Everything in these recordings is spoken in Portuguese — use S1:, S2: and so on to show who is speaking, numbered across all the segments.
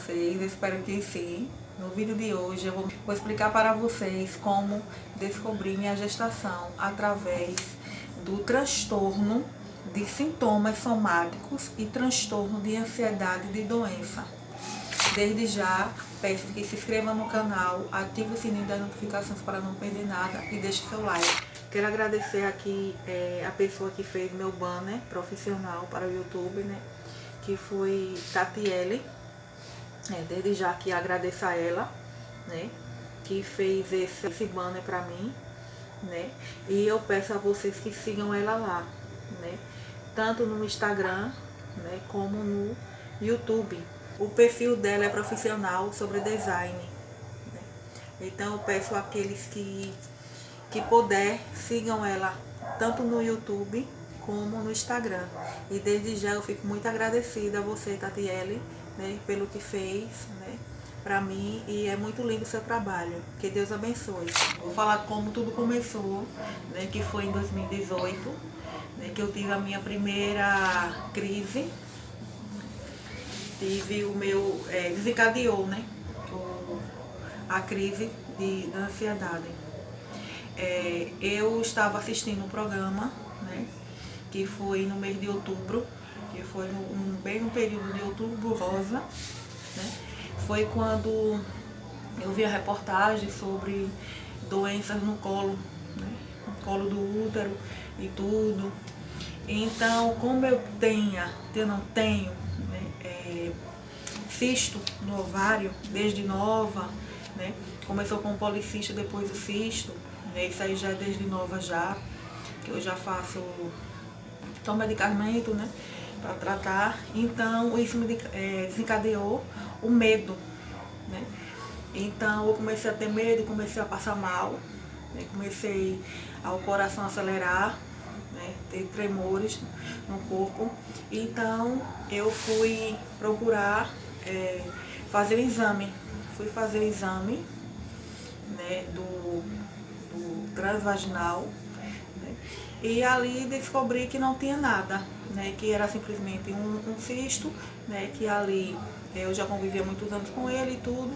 S1: vocês, espero que sim. No vídeo de hoje eu vou explicar para vocês como descobrir minha gestação através do transtorno de sintomas somáticos e transtorno de ansiedade de doença. Desde já, peço que se inscreva no canal, ative o sininho das notificações para não perder nada e deixe seu like. Quero agradecer aqui a pessoa que fez meu banner profissional para o YouTube, né? Que foi Tatiele. Desde já que agradeço a ela, né? Que fez esse banner para mim, né? E eu peço a vocês que sigam ela lá, né? Tanto no Instagram, né? Como no YouTube. O perfil dela é profissional sobre design, né? Então eu peço àqueles que puder, sigam ela tanto no YouTube como no Instagram. E desde já eu fico muito agradecida a você, Tatiele, né, pelo que fez, né, pra mim, e é muito lindo o seu trabalho. Que Deus abençoe. Vou falar como tudo começou, né, que foi em 2018, né, que eu tive a minha primeira crise. Tive o meu, desencadeou, né, a crise da ansiedade. Eu estava assistindo um programa, né, que foi no mês de outubro, que foi bem no período de outubro rosa, né, foi quando eu vi a reportagem sobre doenças no colo, né, no colo do útero e tudo. Então, como eu não tenho, né, cisto no ovário desde nova, né, começou com o policisto, depois o cisto. Isso aí já é desde nova já, que eu já tomo medicamento, né, para tratar. Então isso me desencadeou o medo, né. Então eu comecei a ter medo, comecei a passar mal, né, comecei ao coração acelerar, né, ter tremores no corpo. Então eu fui procurar fazer o exame. Fui fazer o exame, né, do transvaginal, né, e ali descobri que não tinha nada, né, que era simplesmente um cisto, né, que ali eu já convivia muitos anos com ele e tudo,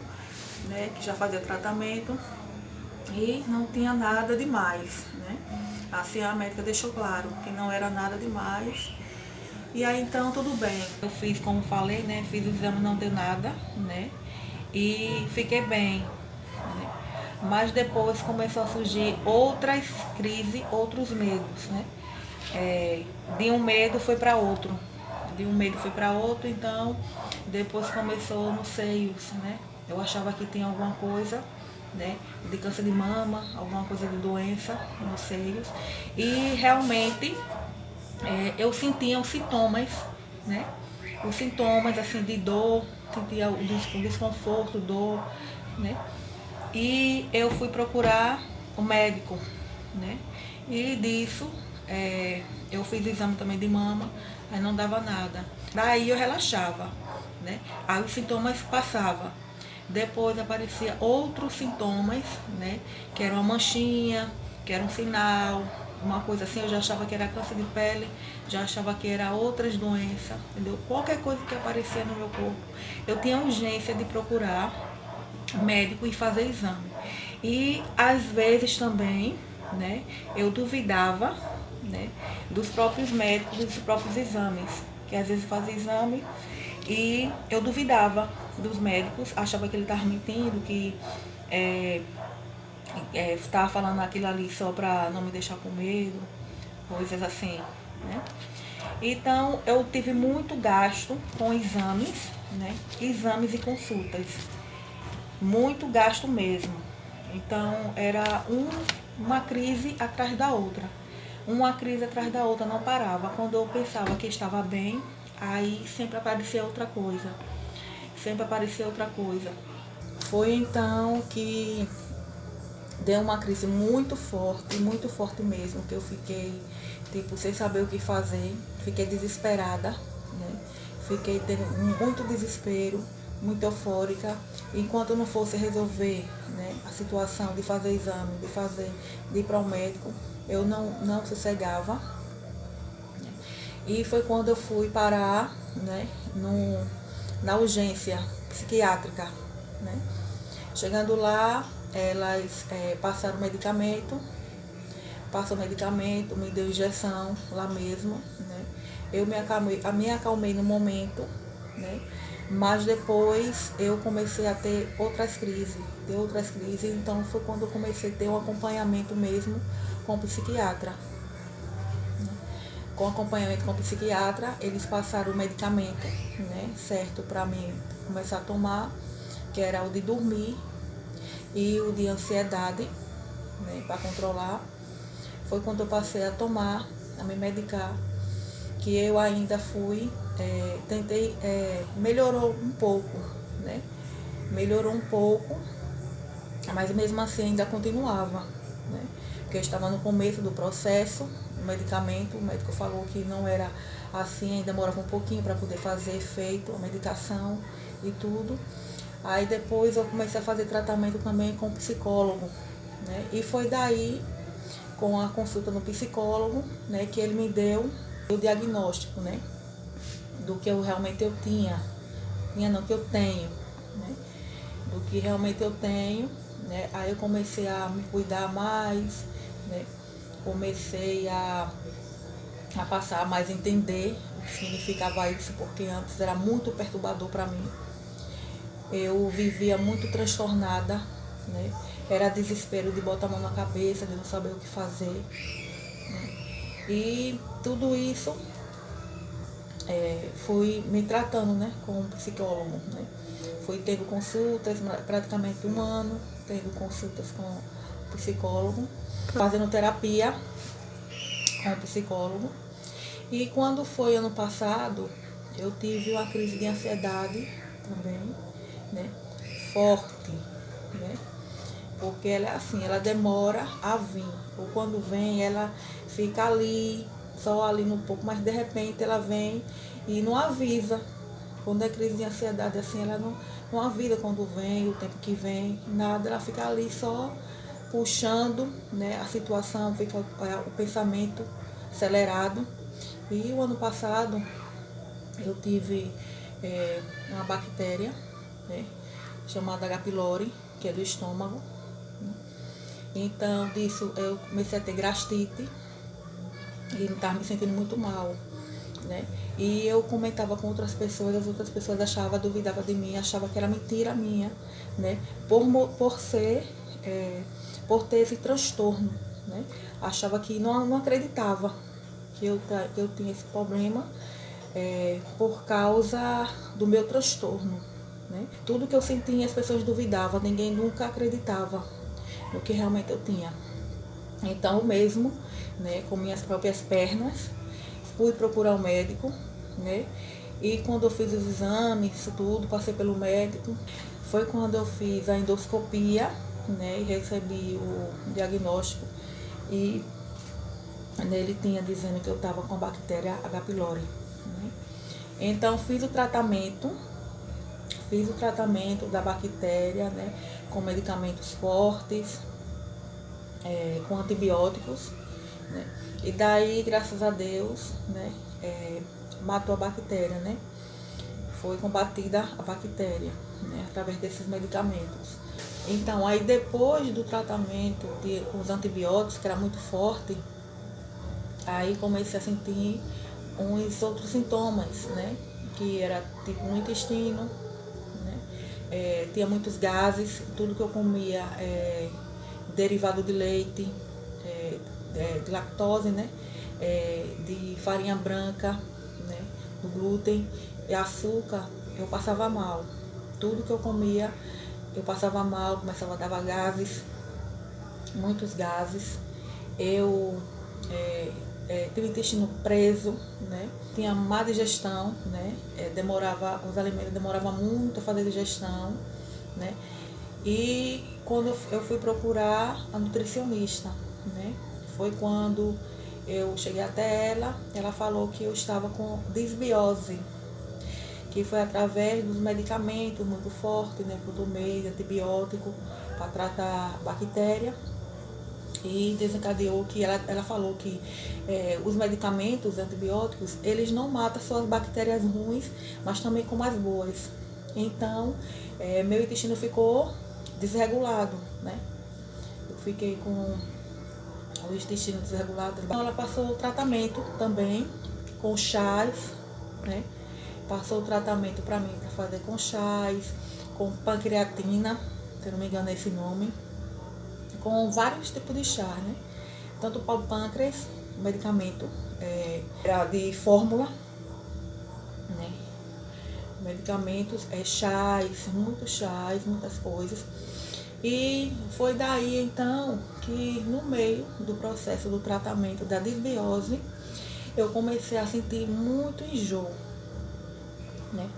S1: né, que já fazia tratamento e não tinha nada demais, né. Assim a médica deixou claro que não era nada demais. E aí então tudo bem. Eu fiz, como falei, né, fiz o exame, não deu nada, né, e fiquei bem. Mas depois começou a surgir outras crises, outros medos, né? De um medo foi para outro, então depois começou nos seios, né? Eu achava que tinha alguma coisa, né, de câncer de mama, alguma coisa de doença nos seios, e realmente eu sentia os sintomas, né? Os sintomas assim de dor, sentia o desconforto, dor, né? E eu fui procurar o médico, né? E disso eu fiz exame também de mama, aí não dava nada. Daí eu relaxava, né? Aí os sintomas passavam. Depois aparecia outros sintomas, né? Que era uma manchinha, que era um sinal, uma coisa assim. Eu já achava que era câncer de pele, já achava que era outras doenças, entendeu? Qualquer coisa que aparecia no meu corpo, eu tinha urgência de procurar médico e fazer exame. E às vezes também, né, eu duvidava, né, dos próprios médicos, dos próprios exames, que às vezes fazia exame e eu duvidava dos médicos, achava que ele estava mentindo, que estava falando aquilo ali só para não me deixar com medo, coisas assim, né. Então eu tive muito gasto com exames, né, exames e consultas. Muito gasto mesmo. Então era uma crise atrás da outra. Uma crise atrás da outra, não parava. Quando eu pensava que estava bem, aí sempre aparecia outra coisa. Sempre aparecia outra coisa. Foi então que deu uma crise muito forte mesmo, que eu fiquei, tipo, sem saber o que fazer. Fiquei desesperada, né? Fiquei tendo muito desespero, muito eufórica. Enquanto eu não fosse resolver, né, a situação de fazer exame, de ir para o médico, eu não sossegava, né? E foi quando eu fui parar, né, na urgência, psiquiátrica, né? Chegando lá, elas passaram o medicamento, me deu injeção lá mesmo, né? Eu me acalmei no momento, né? Mas depois eu comecei a ter outras crises, então foi quando eu comecei a ter um acompanhamento mesmo com o psiquiatra. Com acompanhamento com o psiquiatra, eles passaram o medicamento, né, certo, para mim começar a tomar, que era o de dormir e o de ansiedade, né, para controlar. Foi quando eu passei a tomar, a me medicar, que eu ainda fui, tentei, melhorou um pouco, né? Melhorou um pouco, mas mesmo assim ainda continuava, né? Porque eu estava no começo do processo, o medicamento, o médico falou que não era assim, ainda demorava um pouquinho para poder fazer efeito, a medicação e tudo. Aí depois eu comecei a fazer tratamento também com psicólogo, né? E foi daí, com a consulta no psicólogo, né, que ele me deu o diagnóstico, né, do que eu realmente eu que eu tenho, né, do que realmente eu tenho, né. Aí eu comecei a me cuidar mais, né, comecei a passar a mais entender o que significava isso, porque antes era muito perturbador para mim. Eu vivia muito transtornada, né? Era desespero de botar a mão na cabeça, de não saber o que fazer, né? E tudo isso fui me tratando, né, com um psicólogo, né? Fui tendo consultas, praticamente um ano, tendo consultas com o psicólogo, fazendo terapia com o psicólogo. E quando foi ano passado, eu tive uma crise de ansiedade também, né, forte, né, porque ela é assim, ela demora a vir, ou quando vem ela fica ali, só ali no pouco, mas de repente ela vem e não avisa. Quando é crise de ansiedade assim, ela não avisa quando vem, o tempo que vem, nada, ela fica ali só puxando, né, a situação, fica o pensamento acelerado. E o ano passado eu tive uma bactéria, né, chamada H. pylori, que é do estômago. Então, disso eu comecei a ter gastrite e estava me sentindo muito mal, né? E eu comentava com outras pessoas, as outras pessoas achavam, duvidavam de mim, achavam que era mentira minha, né? Por ter esse transtorno, né? Achava que não acreditava que eu tinha esse problema por causa do meu transtorno, né? Tudo que eu sentia as pessoas duvidavam, ninguém nunca acreditava no que realmente eu tinha. Então, eu mesmo, né, com minhas próprias pernas, fui procurar um médico, né? E quando eu fiz os exames, isso tudo, passei pelo médico, foi quando eu fiz a endoscopia, né, e recebi o diagnóstico, e nele tinha dizendo que eu estava com a bactéria H. pylori, né? Então fiz o tratamento da bactéria, né, com medicamentos fortes, com antibióticos, né? E daí, graças a Deus, né, matou a bactéria, né? Foi combatida a bactéria, né, através desses medicamentos. Então, aí depois do tratamento com os antibióticos, que era muito forte, aí comecei a sentir uns outros sintomas, né? Que era tipo no intestino, né? Tinha muitos gases, tudo que eu comia, derivado de leite, de lactose, né? De farinha branca, né? Do glúten e açúcar, eu passava mal. Tudo que eu comia, eu passava mal, começava a dar gases, muitos gases. Eu tive o intestino preso, né? Tinha má digestão, né? Os alimentos demoravam muito a fazer digestão, né? E quando eu fui procurar a nutricionista, né? Foi quando eu cheguei até ela falou que eu estava com disbiose, que foi através dos medicamentos muito fortes, né? Que eu tomei, antibiótico, para tratar a bactéria. E desencadeou que ela falou que os medicamentos, os antibióticos, eles não matam só as bactérias ruins, mas também como as boas, Então, meu intestino ficou desregulado, né? Eu fiquei com o intestino desregulado. Então, ela passou o tratamento também com chás, né? Passou o tratamento para mim para fazer com chás, com pancreatina, se não me engano é esse nome, com vários tipos de chá, né? Tanto para o pâncreas, o medicamento era de fórmula, né? Medicamentos, chás, muitas coisas. E foi daí então que no meio do processo do tratamento da desbiose, eu comecei a sentir muito enjoo, né?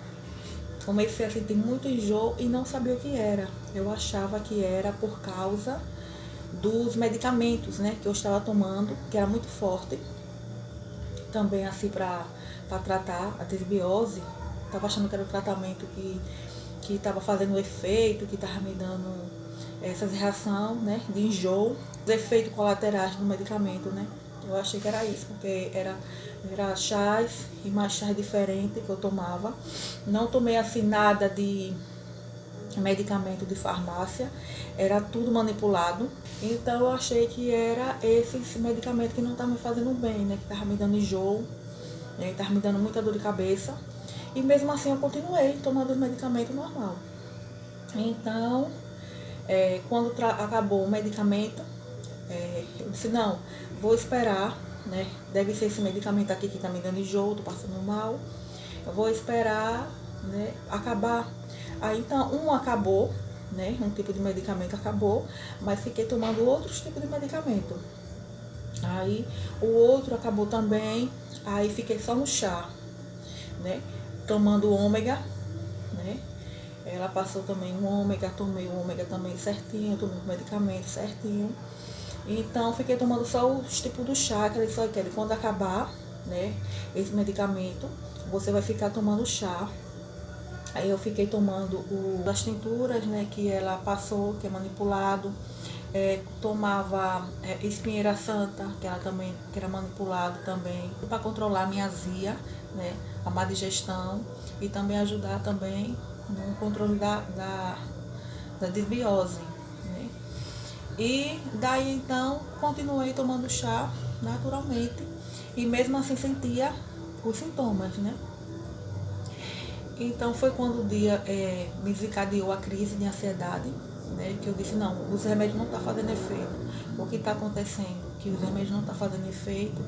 S1: Comecei a sentir muito enjoo e não sabia o que era. Eu achava que era por causa dos medicamentos, né, que eu estava tomando, que era muito forte. Também assim para tratar a desbiose. Estava achando que era o tratamento que estava fazendo efeito, que estava me dando essas reações, né, de enjoo, os efeitos colaterais do medicamento, né. Eu achei que era isso, porque era chás e mais chás diferentes que eu tomava. Não tomei assim nada de medicamento de farmácia, era tudo manipulado. Então eu achei que era esse medicamento que não estava me fazendo bem, né? Que estava me dando enjoo, né? Estava me dando muita dor de cabeça. E mesmo assim eu continuei tomando o medicamento normal. Então, quando acabou o medicamento, eu disse, não, vou esperar, né? Deve ser esse medicamento aqui que está me dando enjoo, estou passando mal. Eu vou esperar, né, acabar. Aí então um acabou, né? Um tipo de medicamento acabou, mas fiquei tomando outros tipos de medicamento. Aí o outro acabou também, aí fiquei só no chá, né? Tomando ômega, né? Ela passou também um ômega, tomei o ômega também certinho, tomei o medicamento certinho. Então fiquei tomando só os tipos do chá, que eles só querem quando acabar, né, esse medicamento, você vai ficar tomando chá. Aí eu fiquei tomando as tinturas, né, que ela passou, que é manipulado. Tomava espinheira santa, que ela também que era manipulado também, para controlar a minha azia, né, a má digestão e também ajudar também no controle da desbiose, né. E daí então continuei tomando chá naturalmente e mesmo assim sentia os sintomas, né. Então foi quando o dia me desencadeou a crise de ansiedade, né, que eu disse, não, os remédios não estão fazendo efeito. O que está acontecendo? Que os remédios não estão fazendo efeito.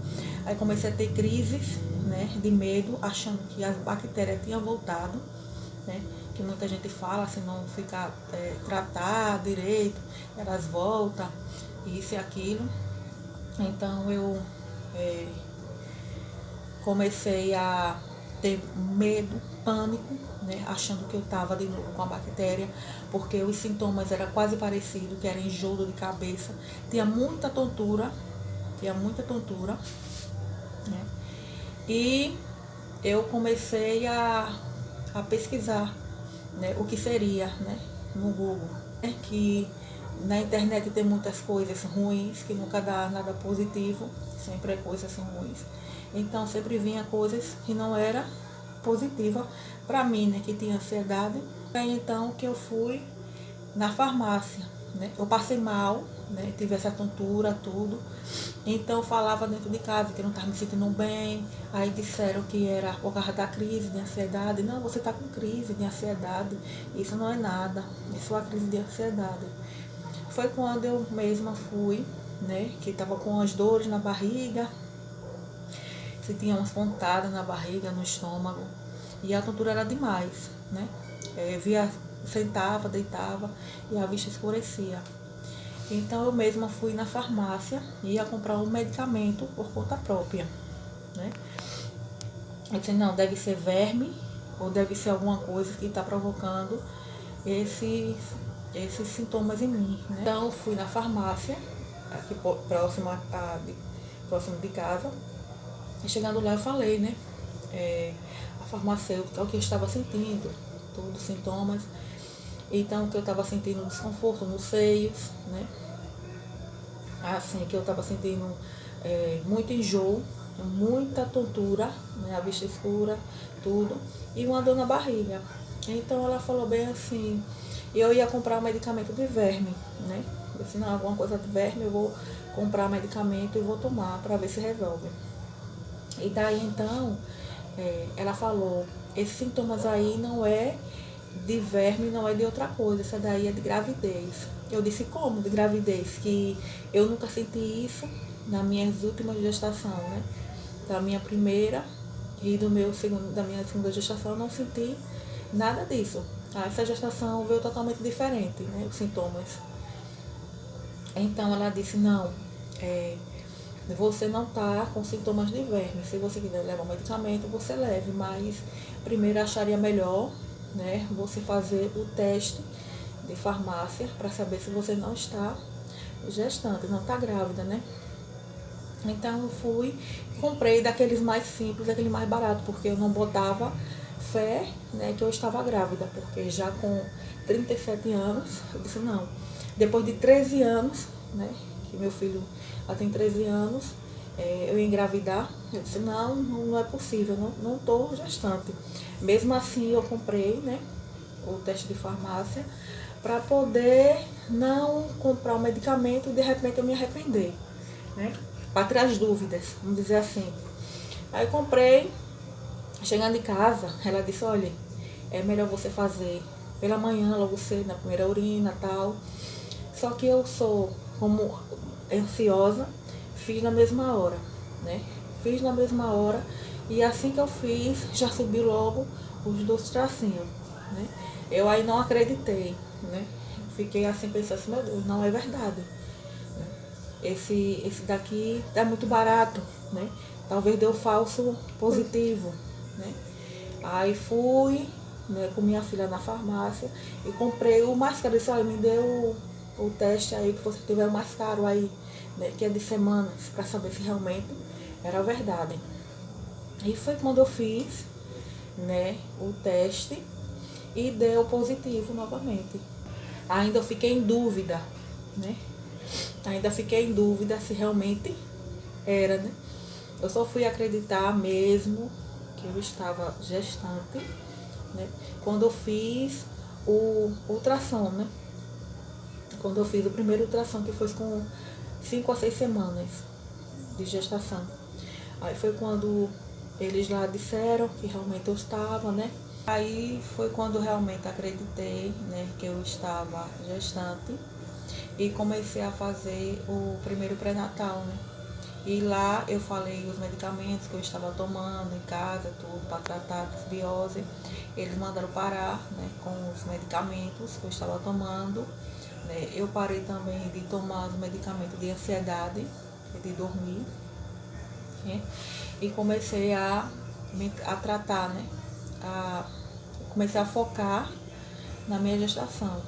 S1: Aí comecei a ter crises, né, de medo, achando que as bactérias tinham voltado, né, que muita gente fala, se não ficar tratado direito, elas voltam, isso e aquilo. Então eu comecei a ter medo, pânico, né, achando que eu estava de novo com a bactéria, porque os sintomas eram quase parecidos, que era enjoo de cabeça, tinha muita tontura, né, e eu comecei a pesquisar, né, o que seria, né, no Google, né, que na internet tem muitas coisas ruins, que nunca dá nada positivo, sempre é coisas ruins. Então sempre vinha coisas que não era positiva para mim, né, que tinha ansiedade. Aí então que eu fui na farmácia, né? Eu passei mal, né? Tive essa tontura, tudo. Então eu falava dentro de casa que eu não estava me sentindo bem. Aí disseram que era por causa da crise de ansiedade. Não, você está com crise de ansiedade. Isso não é nada. Isso é uma crise de ansiedade. Foi quando eu mesma fui, né? Que estava com as dores na barriga. Se tinha umas pontadas na barriga, no estômago. E a tontura era demais, né? Sentava, deitava e a vista escurecia. Então eu mesma fui na farmácia e ia comprar um medicamento por conta própria, né? Eu disse, não, deve ser verme ou deve ser alguma coisa que está provocando esses sintomas em mim, né? Então eu fui na farmácia, aqui próximo de casa, e chegando lá eu falei, né? A farmacêutica, o que eu estava sentindo, todos os sintomas. Então que eu estava sentindo desconforto nos seios, né? Assim, que eu estava sentindo muito enjoo, muita tontura, né? A vista escura, tudo. E uma dor na barriga. Então ela falou bem assim, eu ia comprar um medicamento de verme, né? Eu disse, não, alguma coisa de verme, eu vou comprar medicamento e vou tomar para ver se resolve. E daí então, ela falou, esses sintomas aí não é de verme, não é de outra coisa, essa daí é de gravidez. Eu disse, como de gravidez? Que eu nunca senti isso nas minhas últimas gestações, né? Da minha primeira e da minha segunda gestação eu não senti nada disso. Essa gestação veio totalmente diferente, né? Os sintomas. Então ela disse, não, você não está com sintomas de verme. Se você quiser levar um medicamento, você leve, mas primeiro acharia melhor, né, você fazer o teste de farmácia para saber se você não está gestante, não está grávida, né? Então eu fui, comprei daqueles mais simples, daquele mais barato, porque eu não botava fé, né, que eu estava grávida, porque já com 37 anos, eu disse não. Depois de 13 anos, né, que meu filho já tem 13 anos, eu ia engravidar, eu disse não é possível, não estou gestante. Mesmo assim eu comprei, né, o teste de farmácia, para poder não comprar o medicamento e de repente eu me arrepender, né? Para tirar as dúvidas, vamos dizer assim. Aí comprei, chegando em casa, ela disse, olha, é melhor você fazer pela manhã, logo cedo, na primeira urina e tal. Só que eu sou, como ansiosa, fiz na mesma hora, né? Fiz na mesma hora e assim que eu fiz, já subiu logo os 2 tracinhos, né? Eu aí não acreditei, né? Fiquei assim pensando assim, meu Deus, não é verdade. Esse daqui é muito barato, né? Talvez deu falso positivo, né? Aí fui, né, com minha filha na farmácia e comprei o mais caro. Disse, olha, me deu o teste aí que você tiver o mais caro aí, né, que é de semanas, para saber se realmente era verdade. E foi quando eu fiz, né, o teste e deu positivo novamente. Ainda eu fiquei em dúvida, né? Ainda fiquei em dúvida se realmente era, né? Eu só fui acreditar mesmo que eu estava gestante, né? Quando eu fiz o ultrassom, né? Quando eu fiz o primeiro ultrassom, que foi com 5 a 6 semanas de gestação. Aí foi quando eles lá disseram que realmente eu estava, né? Aí foi quando eu realmente acreditei, né, que eu estava gestante e comecei a fazer o primeiro pré-natal, né? E lá eu falei os medicamentos que eu estava tomando em casa, tudo, para tratar a desbiose. Eles mandaram parar, né, com os medicamentos que eu estava tomando. Né? Eu parei também de tomar os medicamentos de ansiedade, de dormir, né? E comecei a tratar, né? Comecei a focar na minha gestação.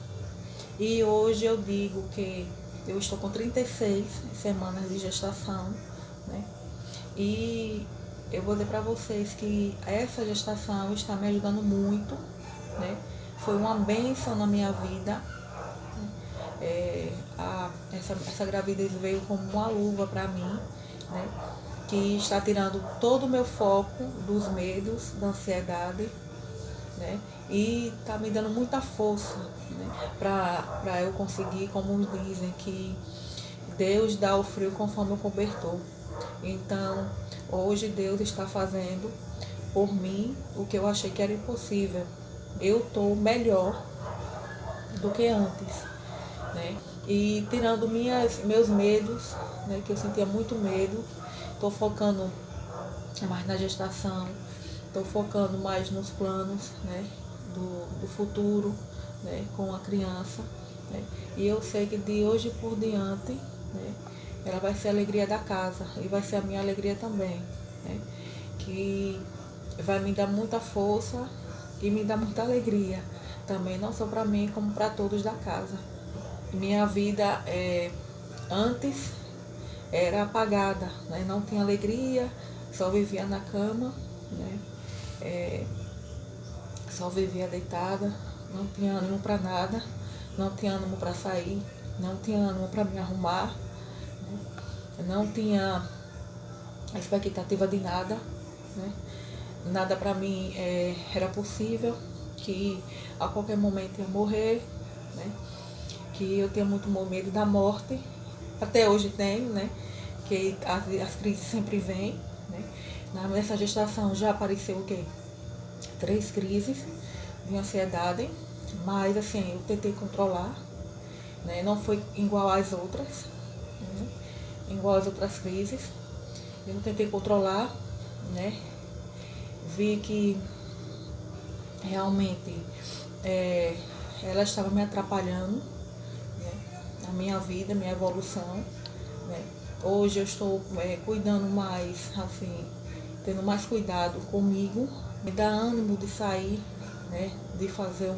S1: E hoje eu digo que eu estou com 36 semanas de gestação, né? E eu vou dizer para vocês que essa gestação está me ajudando muito, né? Foi uma bênção na minha vida. Essa gravidez veio como uma luva para mim, né? Que está tirando todo o meu foco dos medos, da ansiedade, né? E está me dando muita força, né? Para eu conseguir, como dizem, que Deus dá o frio conforme o cobertor. Então, hoje Deus está fazendo por mim o que eu achei que era impossível. Eu estou melhor do que antes, né? E tirando meus medos, né? Que eu sentia muito medo, estou focando mais na gestação, estou focando mais nos planos, né, do futuro, né, com a criança, né, e eu sei que de hoje por diante, né, ela vai ser a alegria da casa e vai ser a minha alegria também, né, que vai me dar muita força e me dar muita alegria também, não só para mim, como para todos da casa. Minha vida antes era apagada, né? Não tinha alegria, só vivia na cama, né? Só vivia deitada, não tinha ânimo para nada, não tinha ânimo para sair, não tinha ânimo para me arrumar, né? Não tinha expectativa de nada, né? Nada para mim era possível, que a qualquer momento ia morrer, né? Que eu tinha muito medo da morte, até hoje tenho, né? Que as crises sempre vêm, né? Nessa gestação já apareceu o quê? 3 crises de ansiedade, mas assim, eu tentei controlar, né? Não foi igual às outras, né? Igual às outras crises. Eu tentei controlar, né? Vi que realmente ela estava me atrapalhando, né? A minha vida, minha evolução, né? Hoje eu estou cuidando mais, assim, tendo mais cuidado comigo, me dá ânimo de sair, né? De fazer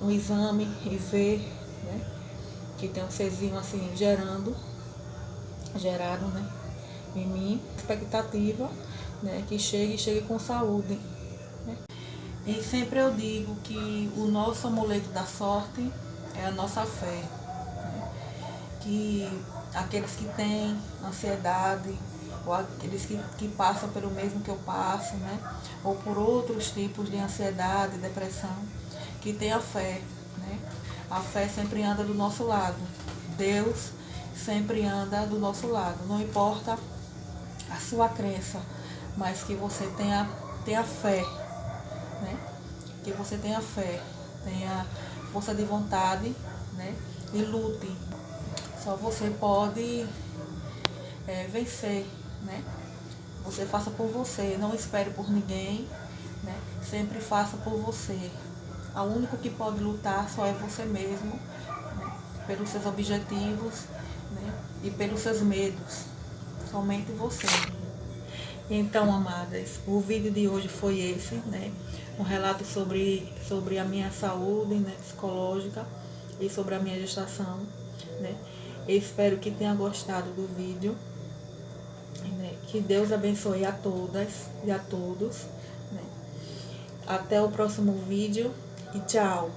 S1: um exame e ver, né? Que tem um serzinho assim gerado, né? Em mim, expectativa, né? Que chegue com saúde. Né? E sempre eu digo que o nosso amuleto da sorte é a nossa fé. Né? Que aqueles que têm ansiedade, ou aqueles que passam pelo mesmo que eu passo, né? Ou por outros tipos de ansiedade, depressão, que tenha fé. Né? A fé sempre anda do nosso lado. Deus sempre anda do nosso lado. Não importa a sua crença, mas que você tenha fé, né? Que você tenha fé, tenha força de vontade, né? E lute. Só você pode vencer, né? Você faça por você, não espere por ninguém, né? Sempre faça por você. O único que pode lutar só é você mesmo, né? Pelos seus objetivos, né? E pelos seus medos. Somente você. Então, amadas, o vídeo de hoje foi esse, né? Um relato sobre a minha saúde, né, psicológica e sobre a minha gestação, né? Eu espero que tenha gostado do vídeo, né? Que Deus abençoe a todas e a todos, né? Até o próximo vídeo e tchau!